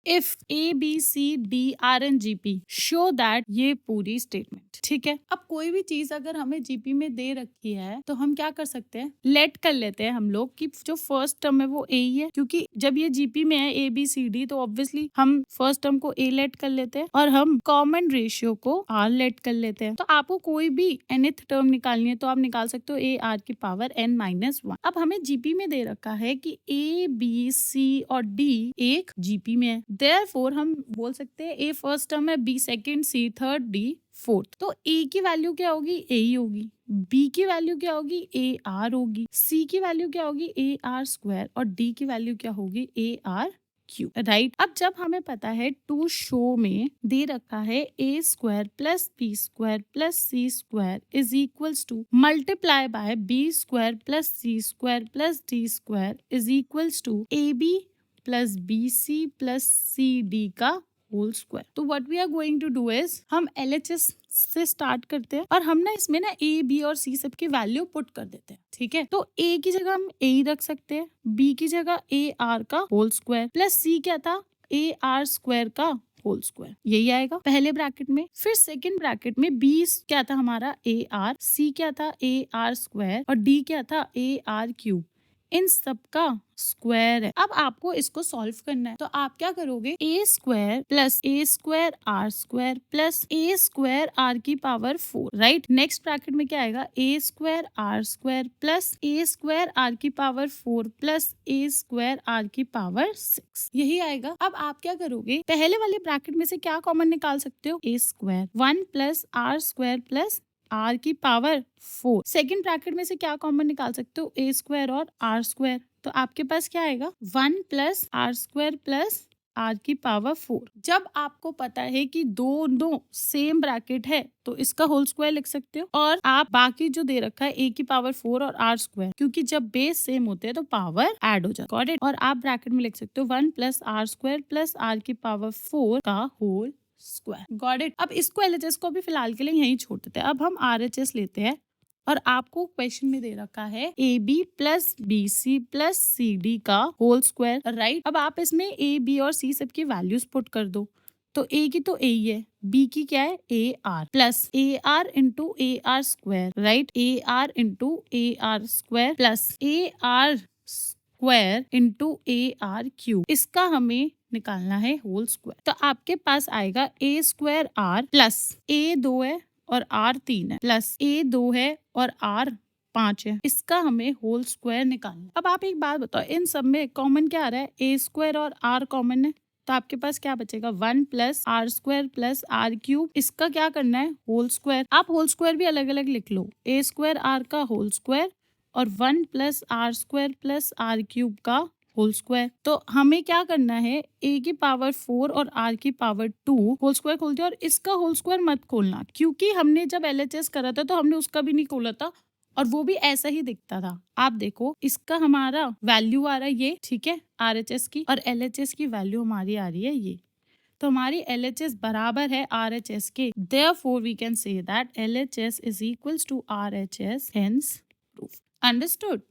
If A B C D are in GP show that, ये पूरी statement, ठीक है। अब कोई भी चीज अगर हमें जीपी में दे रखी है तो हम क्या कर सकते हैं, लेट कर लेते हैं हम लोग कि जो फर्स्ट टर्म है वो ए ही है, क्योंकि जब ये जीपी में है ए बी सी डी तो ऑब्वियसली हम फर्स्ट टर्म को ए लेट कर लेते हैं और हम कॉमन रेशियो को आर लेट कर लेते हैं। तो आपको कोई भी nth टर्म निकालनी है तो आप निकाल सकते हो ए आर की पावर n-1। अब हमें जीपी में दे रखा है कि ए बी सी और डी एक जीपी में है, देयरफॉर हम बोल सकते हैं ए फर्स्ट टर्म है, बी सेकंड, सी थर्ड, डी फोर्थ। तो ए की वैल्यू क्या होगी, ए ही होगी। बी की वैल्यू क्या होगी, ए आर होगी। सी की वैल्यू क्या होगी, ए आर स्क्वायर। और डी की वैल्यू क्या होगी, ए आर क्यू, राइट। अब जब हमें पता है टू शो में दे रखा है a square plus b square plus c square is equals to multiply by b square plus c square plus d square is equals to a B plus B C plus C D का whole square. तो what we are going to do is हम LHS से start करते हैं और हम ना इसमें ना ए बी और सी सब की वैल्यू पुट कर देते हैं, ठीक है। तो ए की जगह हम ए ही रख सकते हैं, बी की जगह ए आर का होल स्क्वायर प्लस सी क्या था, ए आर स्क्वायर का होल स्क्वायर, यही आएगा पहले ब्रैकेट में। फिर सेकंड ब्रैकेट में बी क्या था हमारा, ए आर, सी क्या था, ए आर स्क्वायर और डी क्या था, ए आर क्यूब। इन सब का स्क्वायर है। अब आपको इसको सॉल्व करना है तो आप क्या करोगे, a square plus a square r square plus a square r की पावर 4, राइट। नेक्स्ट ब्रैकेट में क्या आएगा, a square r square plus a square r की power 4 plus a square r की पावर 6, यही आएगा। अब आप क्या करोगे, पहले वाले ब्रैकेट में से क्या कॉमन निकाल सकते हो, a square 1 plus are square plus are की पावर 4। सेकेंड ब्रैकेट में से क्या कॉमन निकाल सकते हो, ए स्क्वायर और आर स्क्वायर। तो आपके पास क्या आएगा, 1 plus are square plus are की पावर 4। जब आपको पता है कि दोनों सेम ब्रैकेट है तो इसका होल स्क्वायर लिख सकते हो और आप बाकी जो दे रखा है ए की पावर 4 और आर स्क्वायर, क्योंकि जब बेस सेम होते हैं तो पावर ऐड हो जाता है, गॉट इट। और आप ब्रैकेट में लिख सकते हो 1 plus are square plus are की पावर 4 का होल स्क्वायर, गॉट इट। अब इसको LHS को भी फिलहाल के लिए यहीं छोड़ देते हैं। अब हम RHS लेते हैं और आपको क्वेश्चन में दे रखा है A B plus B C plus C D का होल स्क्वायर, राइट। अब आप इसमें ए बी और सी सब की वैल्यूज पुट कर दो। तो ए की तो ए ही है, बी की क्या है, A R plus A R into A R square, right. A R into A R square plus A R square into A R cube, इसका हमें निकालना है होल स्क्वायर। तो आपके पास आएगा ए स्क्वायर आर प्लस ए 2 है और आर 3 है प्लस ए 2 है और आर 5 है, इसका हमें होल स्क्वायर निकालना। अब आप एक बात बताओ, इन सब में कॉमन क्या आ रहा है, ए स्क्वायर और आर कॉमन है, तो आपके पास क्या बचेगा, 1 plus are square plus r cube, इसका क्या करना है, होल स्क्वायर। आप होल स्क्वायर भी अलग अलग लिख लो, ए स्क्वायर आर का होल स्क्वायर और 1 plus are square plus r cube का होल स्क्वायर। तो हमें क्या करना है, a की पावर 4 और r की पावर 2 होल स्क्वायर खोल दिया और इसका होल स्क्वायर मत खोलना, क्योंकि हमने जब LHS करा था तो हमने उसका भी नहीं खोला था और वो भी ऐसा ही दिखता था। आप देखो इसका हमारा वैल्यू आ रहा है ये, ठीक है, RHS की, और LHS की वैल्यू हमारी आ रही है ये। तो हमारी LHS बराबर है RHS के, therefore we can say that LHS is equals to RHS, hence proof। Understood?